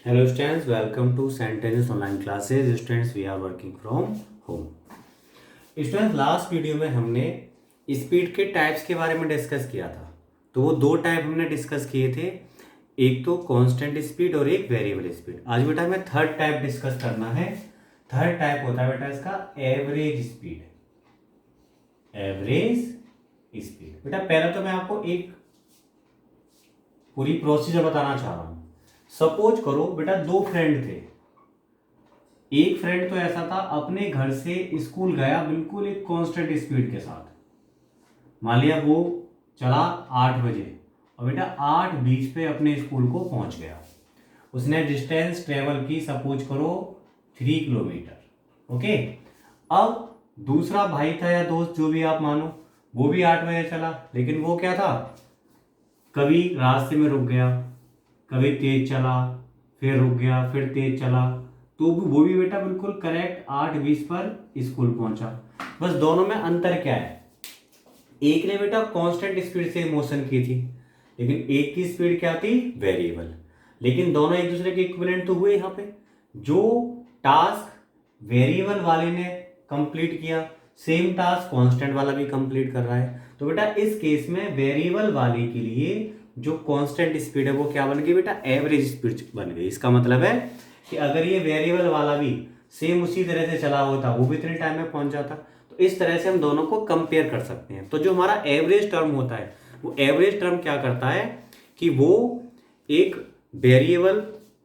Hello students, welcome to Sentences online classes. Students, we are working from home. Students, last video में हमने speed के types के बारे में डिस्कस किया था। तो वो दो टाइप हमने डिस्कस किए थे, एक तो कांस्टेंट स्पीड और एक वेरिएबल स्पीड। आज बेटा हमें थर्ड टाइप डिस्कस करना है। थर्ड टाइप होता है बेटा इसका एवरेज स्पीड। एवरेज स्पीड बेटा पहले तो मैं आपको एक पूरी प्रोसीजर बताना चाह रहा हूँ। सपोज करो बेटा दो फ्रेंड थे। एक फ्रेंड तो ऐसा था अपने घर से स्कूल गया बिल्कुल एक कांस्टेंट स्पीड के साथ। मान लिया वो चला 8 बजे और बेटा 8:20 पे अपने स्कूल को पहुंच गया। उसने डिस्टेंस ट्रेवल की सपोज करो 3 किलोमीटर। ओके, अब दूसरा भाई था या दोस्त जो भी आप मानो, वो भी 8 बजे चला, लेकिन वो क्या था, कभी रास्ते में रुक गया, कभी तेज चला, फिर रुक गया, फिर तेज चला, तो वो भी बेटा बिल्कुल करेक्ट 8:20 पर स्कूल पहुंचा। बस दोनों में अंतर क्या है, एक ने बेटा कांस्टेंट स्पीड से मोशन की थी, लेकिन एक की स्पीड क्या थी, वेरिएबल। लेकिन दोनों एक दूसरे के इक्विवेलेंट तो हुए। यहाँ पे जो टास्क वेरिएबल वाले ने कंप्लीट किया, सेम टास्क कांस्टेंट वाला भी कंप्लीट कर रहा है। तो बेटा इस केस में वेरिएबल वाले के लिए जो कांस्टेंट स्पीड है वो क्या बन गई बेटा, एवरेज स्पीड बन गई। इसका मतलब है कि अगर ये वेरिएबल वाला भी सेम उसी तरह से चला होता, वो भी इतने टाइम में पहुंच जाता। तो इस तरह से हम दोनों को कंपेयर कर सकते हैं। तो जो हमारा एवरेज टर्म होता है, वो एवरेज टर्म क्या करता है कि वो एक वेरिएबल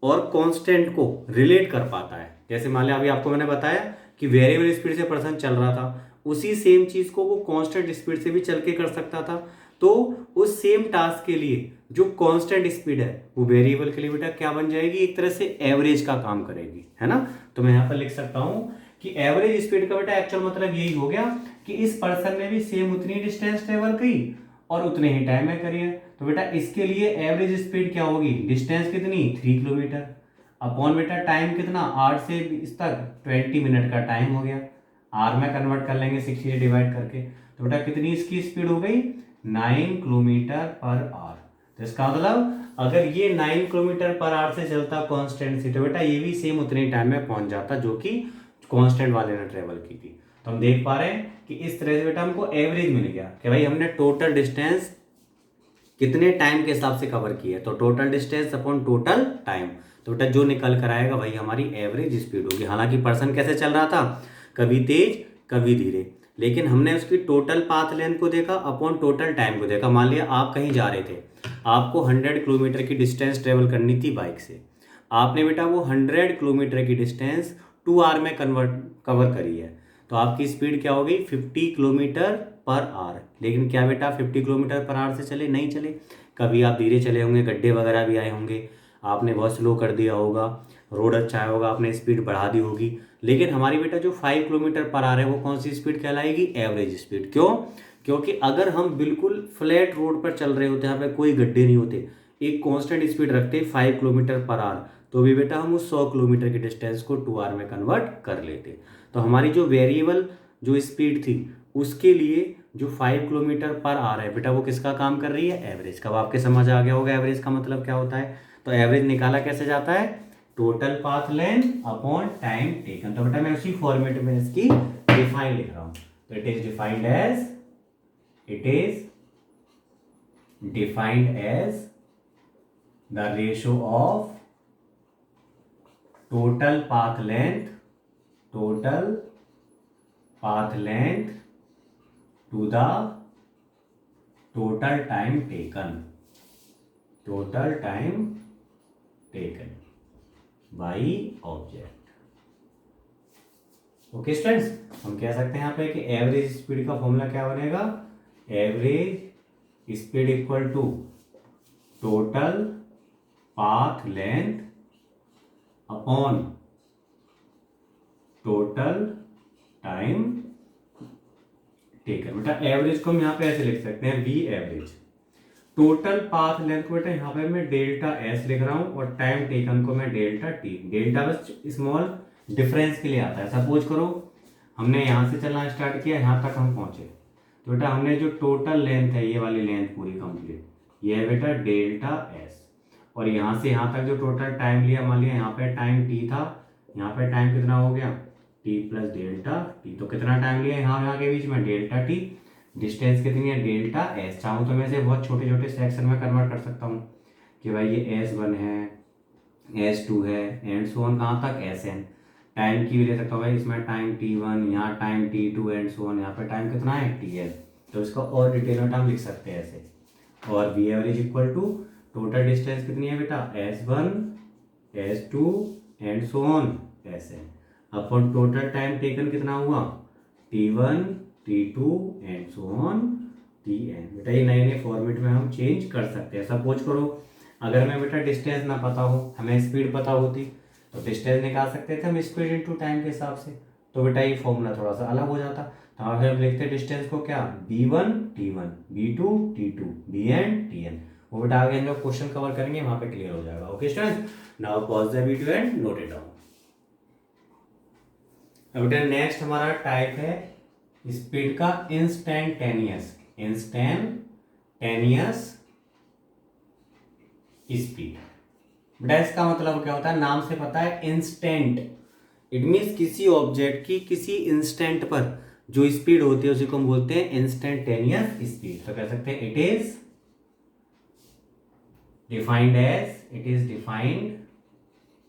और कांस्टेंट को रिलेट कर पाता है। जैसे मान लिया अभी आपको मैंने बताया कि वेरिएबल स्पीड से पर्सन चल रहा था, उसी सेम चीज को वो कांस्टेंट स्पीड से भी चल के कर सकता था। तो उस सेम टास्क के लिए जो कांस्टेंट स्पीड है वो वेरिएबल के लिए बेटा क्या बन जाएगी, एक तरह से एवरेज का काम करेगी, है ना। तो मैं यहां पर लिख सकता हूं कि एवरेज स्पीड का बेटा एक्चुअल मतलब यही हो गया कि इस पर्सन ने भी सेम उतनी डिस्टेंस ट्रेवल की और उतने ही टाइम में करी है। तो बेटा इसके लिए एवरेज स्पीड क्या होगी, डिस्टेंस कितनी 3 किलोमीटर अपॉन बेटा टाइम कितना 8 से 20 तक 20 मिनट का टाइम हो गया। आर में कन्वर्ट कर लेंगे 60 से डिवाइड करके, तो बेटा कितनी इसकी स्पीड हो गई 9 किलोमीटर पर आवर। तो इसका मतलब अगर ये 9 किलोमीटर पर आवर से चलता कांस्टेंट से, तो बेटा ये भी सेम उतने टाइम में पहुंच जाता जो कि कांस्टेंट वाले ने ट्रेवल की थी। तो हम देख पा रहे हैं कि इस तरह से बेटा हमको एवरेज मिल गया कि भाई हमने टोटल डिस्टेंस कितने टाइम के हिसाब से कवर की है। तो total distance upon total time, तो बेटा जो निकल कर आएगा वही हमारी एवरेज स्पीड होगी। हालांकि पर्सन कैसे चल रहा था, कभी तेज कभी धीरे, लेकिन हमने उसकी टोटल पाथ लेंथ को देखा अपॉन टोटल टाइम को देखा। मान लिया आप कहीं जा रहे थे, आपको 100 किलोमीटर की डिस्टेंस ट्रेवल करनी थी बाइक से, आपने बेटा वो 100 किलोमीटर की डिस्टेंस 2 आवर में कवर करी है। तो आपकी स्पीड क्या होगी 50 किलोमीटर पर आवर। लेकिन क्या बेटा 50 किलोमीटर पर आवर से चले, नहीं चले। कभी आप धीरे चले होंगे, गड्ढे वगैरह भी आए होंगे, आपने बहुत स्लो कर दिया होगा, रोड अच्छा है होगा, आपने स्पीड बढ़ा दी होगी। लेकिन हमारी बेटा जो 5 किलोमीटर पर आवर है वो कौन सी स्पीड कहलाएगी, एवरेज स्पीड। क्यों, क्योंकि अगर हम बिल्कुल फ्लैट रोड पर चल रहे होते, यहाँ पे कोई गड्ढे नहीं होते, एक कांस्टेंट स्पीड रखते 5 किलोमीटर पर आवर, तो भी बेटा हम उस 100 किलोमीटर की डिस्टेंस को 2 आवर में कन्वर्ट कर लेते। तो हमारी जो वेरिएबल जो स्पीड थी उसके लिए जो 5 किलोमीटर पर आवर है बेटा वो किसका काम कर रही है, एवरेज का। आपके समझ आ गया होगा एवरेज का मतलब क्या होता है। तो एवरेज निकाला कैसे जाता है, total path length upon time taken. तो बेटा मैं उसी फॉर्मेट में इसकी डिफाइन लिख रहा हूं। तो it is defined as the ratio of total path length to the total time taken by object. Okay students, हम कह सकते हैं यहाँ पे कि एवरेज स्पीड का फॉर्मूला क्या बनेगा, average speed equal to total path length upon total time taken. बेटा एवरेज को हम यहाँ पे ऐसे लिख सकते हैं, V average. Total path length को बेटा यहाँ पे मैं डेल्टा एस लिख रहा हूं और टाइम टेकन को मैं डेल्टा टी। डेल्टा बस स्मॉल डिफरेंस के लिए आता है। सपोज करो हमने यहाँ से चलना स्टार्ट किया, यहाँ तक हम पहुंचे, तो बेटा हमने जो टोटल लेंथ है ये वाली लेंथ पूरी कंप्लीट, ये है बेटा डेल्टा एस। और यहाँ से यहाँ तक जो टोटल टाइम लिया, मान लिया यहाँ पे टाइम t था, यहाँ पे टाइम कितना हो गया t प्लस डेल्टा t, तो कितना टाइम लिया यहाँ के बीच में डेल्टा t, डिस्टेंस कितनी है डेल्टा s। चाहूँ तो मैं इसे बहुत छोटे छोटे सेक्शन में कन्वर्ट कर सकता हूँ कि भाई ये S1 है, S2 है एंड सो ऑन, कहाँ तक Sn। टाइम की भी ले सकता हूँ भाई, इसमें टाइम t1, यहाँ time t2 and so on, यहाँ पे टाइम कितना है tl। तो इसका और डिटेल में हम लिख सकते हैं ऐसे। और v average equal to total distance कितनी है बेटा S1 S2 and so on Sn upon total time taken कितना हुआ t1 t2 and so on tn। बेटा ये नए नए फॉर्मेट में हम चेंज कर सकते हैं। सपोज करो अगर मैं बेटा डिस्टेंस ना पता हो, हमें स्पीड पता होती तो डिस्टेंस निकाल सकते थे हम स्पीड इनटू टाइम के हिसाब से, तो बेटा ये फॉर्मूला थोड़ा सा अलग हो जाता। तो फिर हम लिखते डिस्टेंस को क्या b1 t1 b2 t2 bn tn। वो बेटा आगे हम लोग क्वेश्चन कवर करेंगे, वहां पे क्लियर हो जाएगा। Okay students, now pause the video and note it down. अब बेटा नेक्स्ट हमारा टाइप है स्पीड का इंस्टेंटेनियस स्पीड। बेटा इसका मतलब क्या होता है, नाम से पता है इंस्टेंट, इट मीन्स किसी ऑब्जेक्ट की किसी इंस्टेंट पर जो स्पीड होती है उसी को हम बोलते हैं इंस्टेंटेनियस स्पीड। तो कह सकते हैं it is defined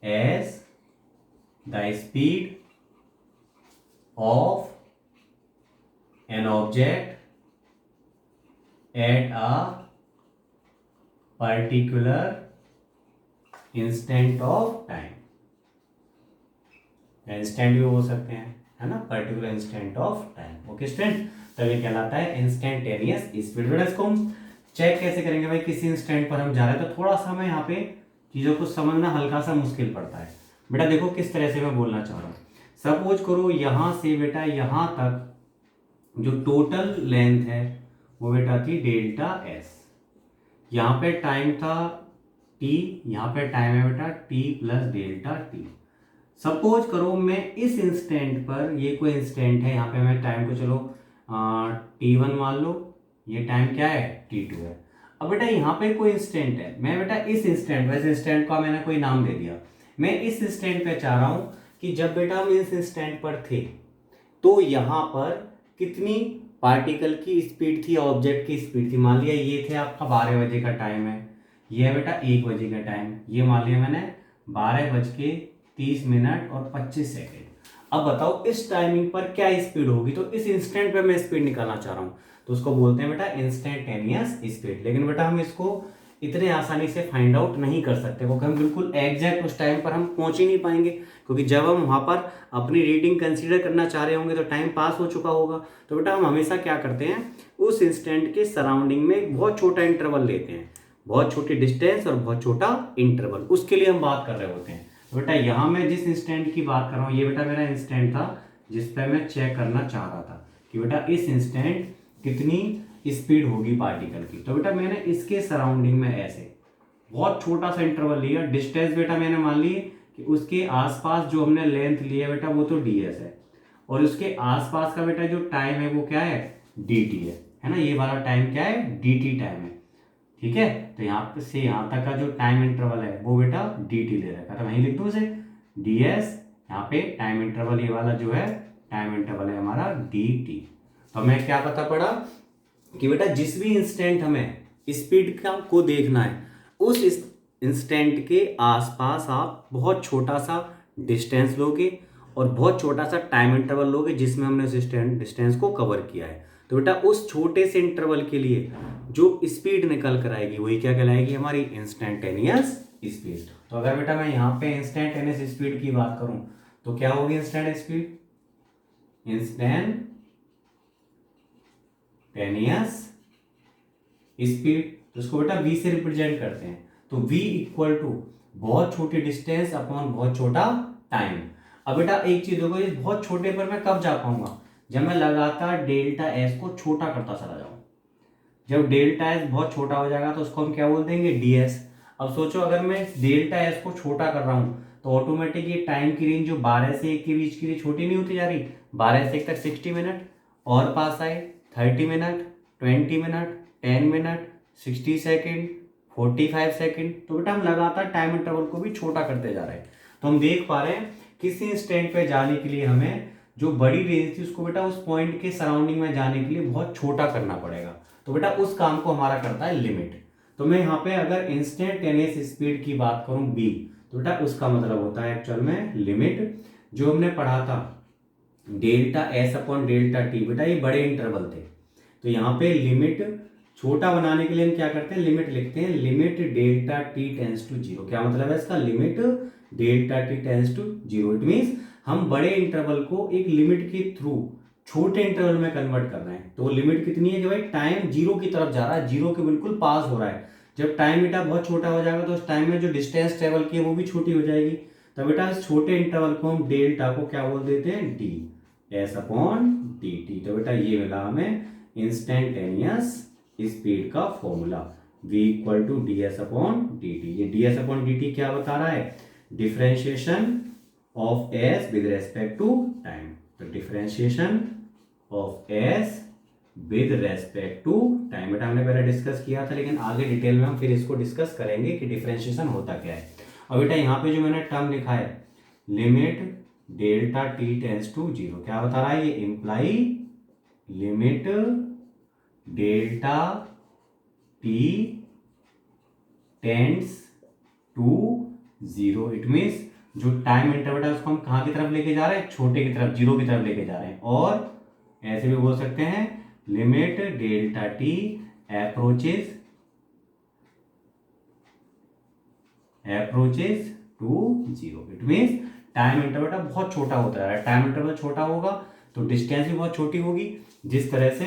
as the speed of an object at a particular instant of time. Instant भी हो सकते हैं, है ना, particular instant of time. Okay student, तो ये कहलाता है इंस्टेंटेनियस स्पीड। बेटा इसको हम चेक कैसे करेंगे भाई, किसी इंस्टेंट पर हम जा रहे हैं तो थोड़ा सा हमें यहाँ पे चीजों को समझना हल्का सा मुश्किल पड़ता है। बेटा देखो किस तरह से मैं बोलना चाह रहा हूँ। सपोज करो यहाँ से बेटा यहाँ तक जो टोटल लेंथ है वो बेटा थी डेल्टा एस, यहाँ पे टाइम था t, यहाँ पे टाइम है बेटा t plus delta t। Suppose करो मैं इस इंस्टेंट पर, ये कोई इंस्टेंट है, यहाँ पे मैं टाइम को चलो t1 मान लो, ये टाइम क्या है t2 है। अब बेटा यहाँ पे कोई इंस्टेंट है, मैं बेटा इस इंस्टेंट, वैसे इंस्टेंट का मैंने कोई नाम दे दिया, मैं इस इंस्टेंट पे चाह रहा हूँ कि जब बेटा हम इस इंस्टेंट पर थे तो यहाँ पर कितनी पार्टिकल की स्पीड थी, ऑब्जेक्ट की स्पीड थी। मान लिया ये थे आपका 12 बजे का टाइम है, ये है बेटा 1 बजे का टाइम, ये मान लिया मैंने 12:30 और 25 सेकेंड। अब बताओ इस टाइमिंग पर क्या स्पीड होगी, तो इस इंस्टेंट पे मैं स्पीड निकालना चाह रहा हूँ तो उसको बोलते हैं बेटा इंस्टेंटेनियस स्पीड। लेकिन बेटा हम इसको इतने आसानी से फाइंड आउट नहीं कर सकते, क्योंकि हम बिल्कुल एग्जैक्ट उस टाइम पर हम पहुंच ही नहीं पाएंगे, क्योंकि जब हम वहां पर अपनी रीडिंग कंसीडर करना चाह रहे होंगे तो टाइम पास हो चुका होगा। तो बेटा हम हमेशा क्या करते हैं, उस इंस्टेंट के सराउंडिंग में एक बहुत छोटा इंटरवल लेते हैं, बहुत छोटी डिस्टेंस और बहुत छोटा इंटरवल, उसके लिए हम बात कर रहे होते हैं। तो बेटा यहाँ मैं जिस इंस्टेंट की बात कर रहा हूँ, ये बेटा मेरा इंस्टेंट था जिस पर मैं चेक करना चाह रहा था कि बेटा इस इंस्टेंट कितनी स्पीड होगी पार्टिकल की। तो बेटा मैंने इसके सराउंडिंग में ऐसे बहुत छोटा सा इंटरवल लिया, डिस्टेंस बेटा मैंने मान ली कि उसके आसपास जो हमने लेंथ लिया बेटा वो तो ds है, और उसके आसपास का बेटा जो टाइम है वो क्या है dt है ना, ये वाला टाइम क्या है dt टाइम है, ठीक है। तो यहाँ से यहाँ तक का जो टाइम इंटरवल है वो बेटा dt ले रखा है, तो वहीं लिख दूँ इसे ds, यहाँ पे टाइम इंटरवल ये वाला जो है टाइम इंटरवल है हमारा dt। तो हमें क्या पता पड़ा कि बेटा जिस भी इंस्टेंट हमें स्पीड का को देखना है उस इंस्टेंट के आसपास आप बहुत छोटा सा डिस्टेंस लोगे और बहुत छोटा सा टाइम इंटरवल लोगे जिसमें हमने उस डिस्टेंस को कवर किया है। तो बेटा उस छोटे से इंटरवल के लिए जो स्पीड निकल कर आएगी वही क्या कहलाएगी हमारी इंस्टेंटेनियस स्पीड। तो अगर बेटा मैं यहाँ पे इंस्टेंटेनियस स्पीड की बात करूं तो क्या होगी इंस्टेंट स्पीड, इंस्टेंटेनियस स्पीड, तो उसको बेटा v से रिप्रेजेंट करते हैं। तो v इक्वल टू बहुत छोटी डिस्टेंस अपॉन बहुत छोटा टाइम। अब बेटा एक चीज होगा, इस बहुत छोटे पर मैं कब जा पाऊंगा, जब मैं लगातार डेल्टा एस को छोटा करता चला जाऊं। जब डेल्टा एस बहुत छोटा हो जाएगा तो उसको हम क्या बोल देंगे ds। अब सोचो अगर मैं डेल्टा एस को छोटा कर रहा हूं तो ऑटोमेटिक ये टाइम की रेंज जो 12 से 1 के बीच की छोटी नहीं होती जा रही, 12 से 1 तक 60 मिनट और पास आए 30 minute 20 minute 10 minute 60 second 45 second. तो बेटा हम लगातार टाइम इंटरवल को भी छोटा करते जा रहे हैं। तो हम देख पा रहे हैं किसी इंस्टेंट पे जाने के लिए हमें जो बड़ी रेंज थी उसको बेटा उस पॉइंट के सराउंडिंग में जाने के लिए बहुत छोटा करना पड़ेगा। तो बेटा उस काम को हमारा करता है लिमिट। तो मैं यहाँ पे अगर इंस्टेंटेनियस स्पीड की बात करूं b, तो बेटा उसका मतलब होता है एक्चुअल में लिमिट। जो हमने पढ़ा था delta S upon delta T, बेटा ये बड़े इंटरवल थे। तो यहाँ पे लिमिट छोटा बनाने के लिए हम क्या करते हैं, लिमिट लिखते हैं, limit delta T tends to zero. क्या मतलब है इसका, limit delta T tends to zero. It means हम बड़े इंटरवल को एक लिमिट के थ्रू छोटे इंटरवल में कन्वर्ट कर रहे हैं। तो लिमिट कितनी है कि भाई टाइम जीरो की तरफ जा रहा है, जीरो के बिल्कुल पास हो रहा है। जब टाइम बेटा बहुत छोटा हो जाएगा तो उस टाइम में जो डिस्टेंस ट्रेवल की है वो भी छोटी हो जाएगी। तो बेटा इस छोटे इंटरवल को हम डेल्टा को क्या बोल देते हैं, d s upon d t. तो बेटा ये मिला हमें इंस्टेंटेनियस स्पीड का formula, v equal to d s upon d t. ये d s upon d t क्या बता रहा है, differentiation of s with respect to time. तो differentiation of s with respect to time बेटा हमने पहले डिस्कस किया था, लेकिन आगे डिटेल में हम फिर इसको डिस्कस करेंगे कि डिफरेंशिएशन होता क्या है। और बेटा यहाँ पे जो मैंने टर्म लिखा है limit delta T tends to zero, क्या बता रहा है, ये imply limit delta T tends to zero. It means जो टाइम इंटरवल है उसको हम कहाँ की तरफ लेके जा रहे हैं, छोटे की तरफ, जीरो की तरफ लेके जा रहे हैं। और ऐसे भी बोल सकते हैं limit delta T approaches to zero. It means time interval बहुत छोटा होता है। टाइम इंटरवल छोटा होगा तो डिस्टेंस भी बहुत छोटी होगी। जिस तरह से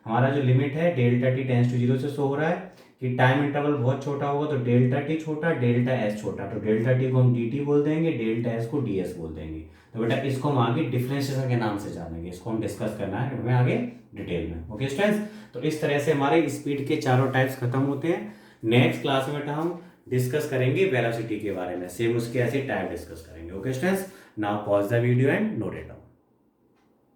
हमारा जो लिमिट है delta T tends to zero से शो हो रहा है कि टाइम इंटरवल बहुत छोटा होगा तो डेल्टा टी छोटा, डेल्टा एस छोटा। तो डेल्टा टी को हम डी टी बोल देंगे, डेल्टा एस को डी एस बोल देंगे। तो बेटा इसको हम आगे डिफरेंशिएशन के नाम से जानेंगे, इसको हम डिस्कस करना है हमें आगे डिटेल में। ओके स्टूडेंट्स, तो इस तरह से हमारे स्पीड के चारों टाइप्स खत्म होते हैं। नेक्स्ट क्लास में बेटा हम डिस्कस करेंगे वेलोसिटी के बारे में, सेम उसके ऐसे टाइप डिस्कस करेंगे। Okay students, now pause the video and note it down.